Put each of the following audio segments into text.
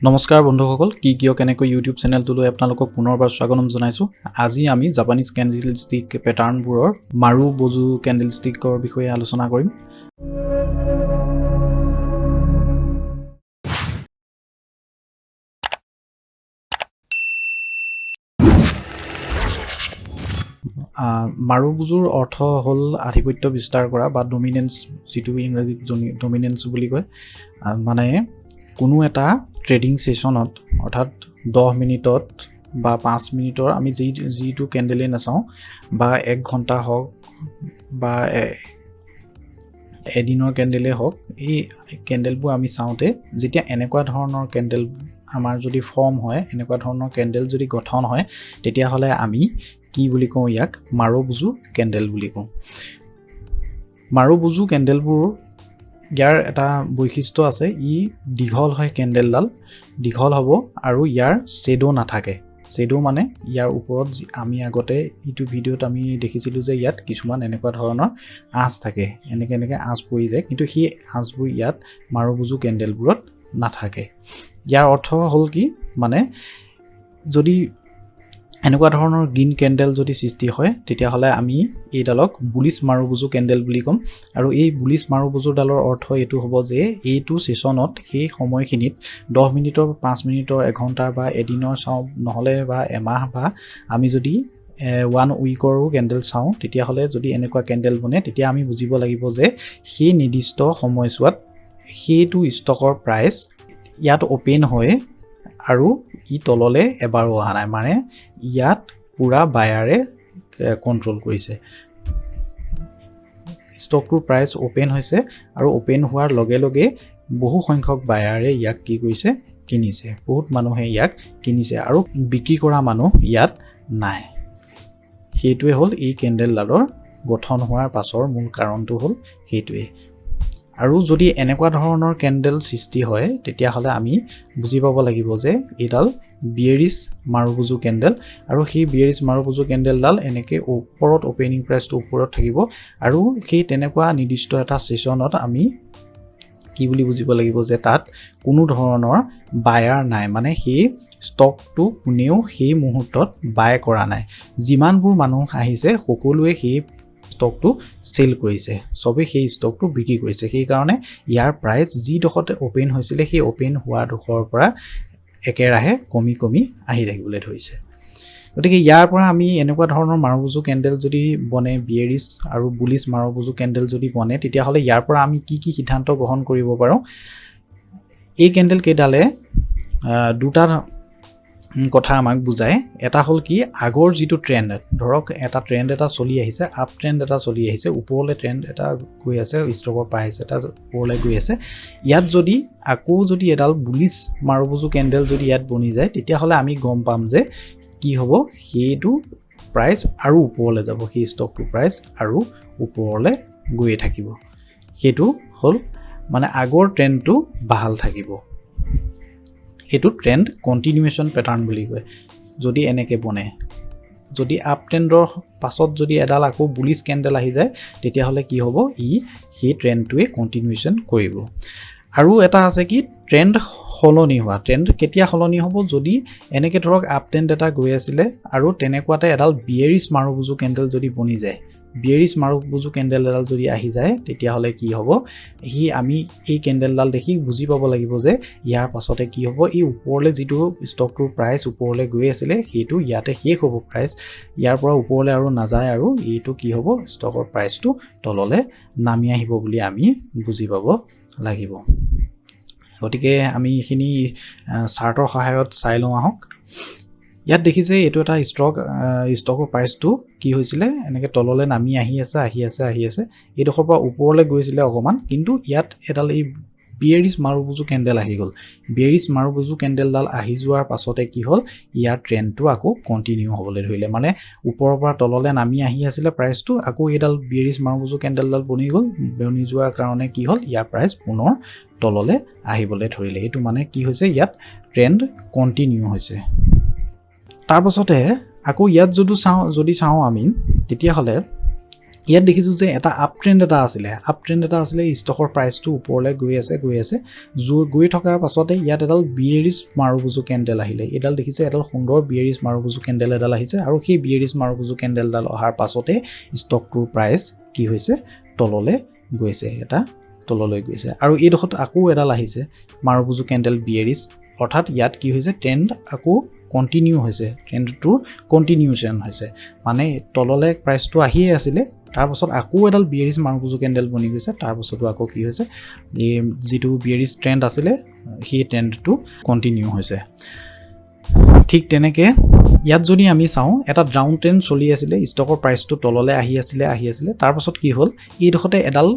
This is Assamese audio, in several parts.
নমস্কাৰ বন্ধুসকল কিয় কেনেকৈ ইউটিউব চেনেলটোলৈ আপোনালোকক পুনৰবাৰ স্বাগতম জনাইছোঁ। আজি আমি জাপানিজ কেণ্ডেলষ্টিক পেটাৰ্ণবোৰৰ মাৰু বজু কেণ্ডেলষ্টিকৰ বিষয়ে আলোচনা কৰিম। মাৰু বুজুৰ অৰ্থ হ'ল আধিপত্য বিস্তাৰ কৰা বা ডমিনেন্স, যিটো ইংৰাজীত ডমিনেন্স বুলি কয়। মানে কোনো এটা ট্ৰেডিং ছেশ্যনত অৰ্থাৎ 10 মিনিটত বা 5 মিনিটৰ আমি যিটো কেণ্ডেলে নাচাওঁ বা 1 ঘণ্টা হওক বা এদিনৰ কেণ্ডেলে হওক, এই কেণ্ডেলবোৰ আমি চাওঁতে যেতিয়া এনেকুৱা ধৰণৰ কেণ্ডেল আমাৰ যদি ফৰ্ম হয়, এনেকুৱা ধৰণৰ কেণ্ডেল যদি গঠন হয়, তেতিয়াহ'লে আমি কি বুলি কওঁ? ইয়াক মাৰু বুজু কেণ্ডেল বুলি কওঁ। মাৰু বুজু কেণ্ডেলবোৰ ইয়াৰ এটা বৈশিষ্ট্য আছে, ই দীঘল হয়, কেণ্ডেলডাল দীঘল হ'ব আৰু ইয়াৰ শ্বেডো নাথাকে। শ্বেডো মানে ইয়াৰ ওপৰত আমি আগতে ইটো ভিডিঅ'ত আমি দেখিছিলোঁ যে ইয়াত কিছুমান এনেকুৱা ধৰণৰ আঁচ থাকে, এনেকৈ আঁচ পৰি যায়, কিন্তু সেই আঁচবোৰ ইয়াত মাৰু বুজু কেণ্ডেলবোৰত নাথাকে। ইয়াৰ অৰ্থ হ'ল কি, মানে যদি এনেকুৱা ধৰণৰ গ্ৰীণ কেণ্ডেল যদি সৃষ্টি হয়, তেতিয়াহ'লে আমি এইডালক বুলিছ মাৰু বুজু কেণ্ডেল বুলি ক'ম। আৰু এই বুলিছ মাৰু বুজুডালৰ অৰ্থ এইটো হ'ব যে এইটো ছেশ্যনত সেই সময়খিনিত 10 মিনিটৰ, 5 মিনিটৰ, 1 ঘণ্টাৰ বা এদিনৰ চাওঁ, নহ'লে বা এমাহ বা আমি যদি 1 উইকৰো কেণ্ডেল চাওঁ, তেতিয়াহ'লে যদি এনেকুৱা কেণ্ডেল বনে, তেতিয়া আমি বুজিব লাগিব যে সেই নিৰ্দিষ্ট সময়ছোৱাত সেইটো ষ্টকৰ প্ৰাইচ ইয়াত অ'পেন হয় আৰু ই তললৈ এবাৰো অহা নাই, মানে ইয়াত পুৰা বায়াৰে কণ্ট্ৰল কৰিছে। ষ্টকটোৰ প্ৰাইচ অ'পেন হৈছে আৰু অ'পেন হোৱাৰ লগে লগে বহু সংখ্যক বায়াৰে ইয়াক কি কৰিছে? কিনিছে। বহুত মানুহে ইয়াক কিনিছে আৰু বিক্ৰী কৰা মানুহ ইয়াত নাই। সেইটোৱে হ'ল এই কেণ্ডেলডালৰ গঠন হোৱাৰ পাছৰ মূল কাৰণটো হ'ল সেইটোৱে। আৰু যদি এনেকুৱা ধৰণৰ কেণ্ডেল সৃষ্টি হয়, তেতিয়াহ'লে আমি বুজি পাব লাগিব যে এইডাল বিয়েৰিছ মাৰু বুজু কেণ্ডেল, আৰু সেই বিয়েৰিছ মাৰু বুজু কেণ্ডেলডাল এনেকৈ ওপৰত অ'পেনিং প্ৰাইচটো ওপৰত থাকিব আৰু সেই তেনেকুৱা নিৰ্দিষ্ট এটা ছেশ্যনত আমি কি বুলি বুজিব লাগিব যে তাত কোনো ধৰণৰ বায়াৰ নাই, মানে সেই ষ্টকটো কোনেও সেই মুহূৰ্তত বাই কৰা নাই। যিমানবোৰ মানুহ আহিছে সকলোৱে সেই ষ্টকটো চেল কৰিছে, চবেই সেই ষ্টকটো বিক্ৰী কৰিছে। সেইকাৰণে ইয়াৰ প্ৰাইচ যিডোখৰতে অ'পেন হৈছিলে, সেই অ'পেন হোৱা ডোখৰৰ পৰা একেৰাহে কমি আহি থাকিবলৈ ধৰিছে। গতিকে ইয়াৰ পৰা আমি এনেকুৱা ধৰণৰ মাৰু বুজু কেণ্ডেল যদি বনে, বিয়েৰিছ আৰু বুলিছ মাৰু বুজু কেণ্ডেল যদি বনে, তেতিয়াহ'লে ইয়াৰ পৰা আমি কি সিদ্ধান্ত গ্ৰহণ কৰিব পাৰোঁ? এই কেণ্ডেল কেইডালে দুটা কথা আমাক বুজায়। এটা হ'ল কি, আগৰ যিটো ট্ৰেণ্ড, ধৰক এটা ট্ৰেণ্ড এটা চলি আহিছে, আপ ট্ৰেণ্ড এটা চলি আহিছে, ওপৰলৈ ট্ৰেণ্ড এটা গৈ আছে, ষ্টকৰ প্ৰাইচ এটা ওপৰলৈ গৈ আছে, ইয়াত যদি আকৌ যদি এডাল বুলিছ মাৰু বুজু কেণ্ডেল যদি ইয়াত বনি যায়, তেতিয়াহ'লে আমি গম পাম যে কি হ'ব, সেইটো প্ৰাইচ আৰু ওপৰলৈ যাব, সেই ষ্টকটোৰ প্ৰাইচ আৰু ওপৰলৈ গৈয়ে থাকিব। সেইটো হ'ল মানে আগৰ ট্ৰেণ্ডটো বাহাল থাকিব। এইটো ট্ৰেণ্ড কণ্টিনিউৱেশ্যন পেটাৰ্ণ বুলি কয়। যদি এনেকৈ বনে, যদি আপ ট্ৰেণ্ডৰ পাছত যদি এডাল আকৌ বুলিছ কেণ্ডেল আহি যায়, তেতিয়াহ'লে কি হ'ব, সেই ট্ৰেণ্ডটোৱে কণ্টিনিউৱেশ্যন কৰিব। আৰু এটা আছে কি, ট্ৰেণ্ড সলনি হোৱা। ট্ৰেণ্ড কেতিয়া সলনি হ'ব? যদি এনেকৈ ধৰক আপ ট্ৰেণ্ড এটা গৈ আছিলে আৰু তেনেকুৱাতে এডাল বিয়েৰিছ মাৰু বুজু কেণ্ডেল যদি বনি যায়, বিয়েৰিছ মাৰু বুজু কেণ্ডেল এডাল যদি আহি যায়, তেতিয়াহ'লে কি হ'ব, আমি এই কেণ্ডেলডাল দেখি বুজি পাব লাগিব যে ইয়াৰ পাছতে কি হ'ব, এই ওপৰলৈ যিটো ষ্টকটোৰ প্ৰাইচ ওপৰলৈ গৈ আছিলে, সেইটো ইয়াতে শেষ হ'ব প্ৰাইচ, ইয়াৰ পৰা ওপৰলৈ আৰু নাযায়, আৰু এইটো কি হ'ব, ষ্টকৰ প্ৰাইচটো তললৈ নামি আহিব বুলি আমি বুজি পাব লাগিব। গতিকে আমি এইখিনি চাৰ্টৰ সহায়ত চাই লওঁ আহক। ইয়াত দেখিছে এইটো এটা ষ্টকৰ প্ৰাইচটো কি হৈছিলে, এনেকৈ তললৈ নামি আহি আছে। এইডোখৰ পৰা ওপৰলৈ গৈছিলে অকণমান, কিন্তু ইয়াত এডাল এই বিয়েৰিছ মাৰু বুজু কেণ্ডেল আহি গ'ল। বিয়েৰিছ মাৰু বুজু কেণ্ডেলডাল আহি যোৱাৰ পাছতে কি হ'ল, ইয়াৰ ট্ৰেণ্ডটো আকৌ কণ্টিনিউ হ'বলৈ ধৰিলে, মানে ওপৰৰ পৰা তললৈ নামি আহি আছিলে প্ৰাইচটো, আকৌ এইডাল বিয়েৰিছ মাৰু বুজু কেণ্ডেলডাল বনি যোৱাৰ কাৰণে কি হ'ল, ইয়াৰ প্ৰাইচ পুনৰ তললৈ আহিবলৈ ধৰিলে। এইটো মানে কি হৈছে, ইয়াত ট্ৰেণ্ড কণ্টিনিউ হৈছে। তাৰপাছতে আকৌ ইয়াত যদি চাওঁ আমি, তেতিয়াহ'লে ইয়াত দেখিছোঁ যে এটা আপ ট্ৰেণ্ড এটা আছিলে ষ্টকৰ প্ৰাইচটো ওপৰলৈ গৈ আছে গৈ থকাৰ পাছতে ইয়াত এডাল বিয়েৰিছ মাৰুবুজু কেণ্ডেল আহিলে। এইডাল দেখিছে এডাল সুন্দৰ বিয়েৰিছ মাৰুবুজু কেণ্ডেল এডাল আহিছে আৰু সেই বিয়েৰিছ মাৰুবুজু কেণ্ডেলডাল অহাৰ পাছতে ষ্টকটোৰ প্ৰাইচ কি হৈছে তললৈ গৈছে আৰু এইডোখৰত আকৌ এডাল আহিছে মাৰুবুজু কেণ্ডেল বিয়েৰিছ, অৰ্থাৎ ইয়াত কি হৈছে ট্ৰেণ্ড আকৌ কণ্টিনিউ হৈছে, ট্ৰেণ্ডটোৰ কণ্টিনিউশ্যন হৈছে, মানে তললৈ প্ৰাইচটো আহিয়ে আছিলে তাৰপাছত আকৌ এডাল বিয়েৰিছ মাৰুবুজু কেণ্ডেল বনি গৈছে, তাৰপাছতো আকৌ কি হৈছে এই যিটো বিয়েৰিছ ট্ৰেণ্ড আছিলে সেই ট্ৰেণ্ডটো কণ্টিনিউ হৈছে। ঠিক তেনেকৈ ইয়াত যদি আমি চাওঁ এটা ডাউন ট্ৰেণ্ড চলি আছিলে, ষ্টকৰ প্ৰাইচটো তললৈ আহি আছিলে তাৰপাছত কি হ'ল এইডোখৰতে এডাল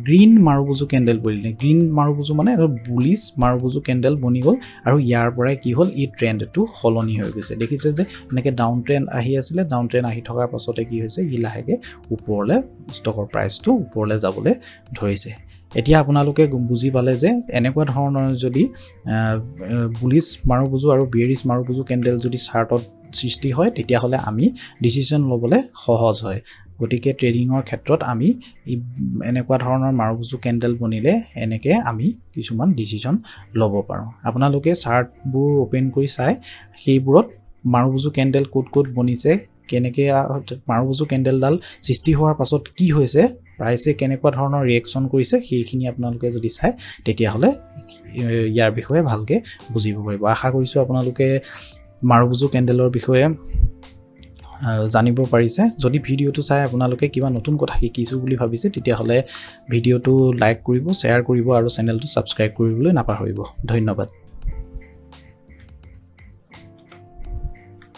গ্ৰীণ মাৰুবুজু কেণ্ডেল বনিলে। গ্ৰীণ মাৰুবুজু মানে এডাল বুলিছ মাৰুবুজু কেণ্ডেল বনি গ'ল আৰু ইয়াৰ পৰাই কি হ'ল এই ট্ৰেণ্ডটো সলনি হৈ গৈছে। দেখিছে যে এনেকৈ ডাউন ট্ৰেণ্ড আহি আছিলে, ডাউন ট্ৰেণ্ড আহি থকাৰ পাছতে কি হৈছে ই লাহেকৈ ওপৰলৈ ষ্টকৰ প্ৰাইচটো ওপৰলৈ যাবলৈ ধৰিছে। এতিয়া আপোনালোকে বুজি পালে যে এনেকুৱা ধৰণৰ যদি বুলিছ মাৰুবুজু আৰু বিয়েৰিছ মাৰুবুজু কেণ্ডেল যদি চাৰ্টত সৃষ্টি হয় তেতিয়াহ'লে আমি ডিচিশ্যন ল'বলৈ সহজ হয়। গতিকে ট্ৰেডিঙৰ ক্ষেত্ৰত আমি এনেকুৱা ধৰণৰ মাৰুবুজু কেণ্ডেল বনিলে এনেকৈ আমি কিছুমান ডিচিশ্যন ল'ব পাৰোঁ। আপোনালোকে চাৰ্টবোৰ অ'পেন কৰি চাই সেইবোৰত মাৰুবুজু কেণ্ডেল ক'ত বনিছে, কেনেকৈ মাৰুবুজু কেণ্ডেলডাল সৃষ্টি হোৱাৰ পাছত কি হৈছে, প্ৰাইচে কেনেকুৱা ধৰণৰ ৰিয়েকশ্যন কৰিছে সেইখিনি আপোনালোকে যদি চায় তেতিয়াহ'লে ইয়াৰ বিষয়ে ভালকৈ বুজিব পাৰিব। আশা কৰিছোঁ আপোনালোকে মাৰুবুজু কেণ্ডেলৰ বিষয়ে জানিব পাৰিছে। যদি ভিডিঅ'টো চাই আপোনালোকে কিবা নতুন কথা শিকিছোঁ বুলি ভাবিছে তেতিয়াহ'লে ভিডিঅ'টো লাইক কৰিব, শ্বেয়াৰ কৰিব আৰু চেনেলটো ছাবস্ক্ৰাইব কৰিবলৈ নাপাহৰিব। ধন্যবাদ।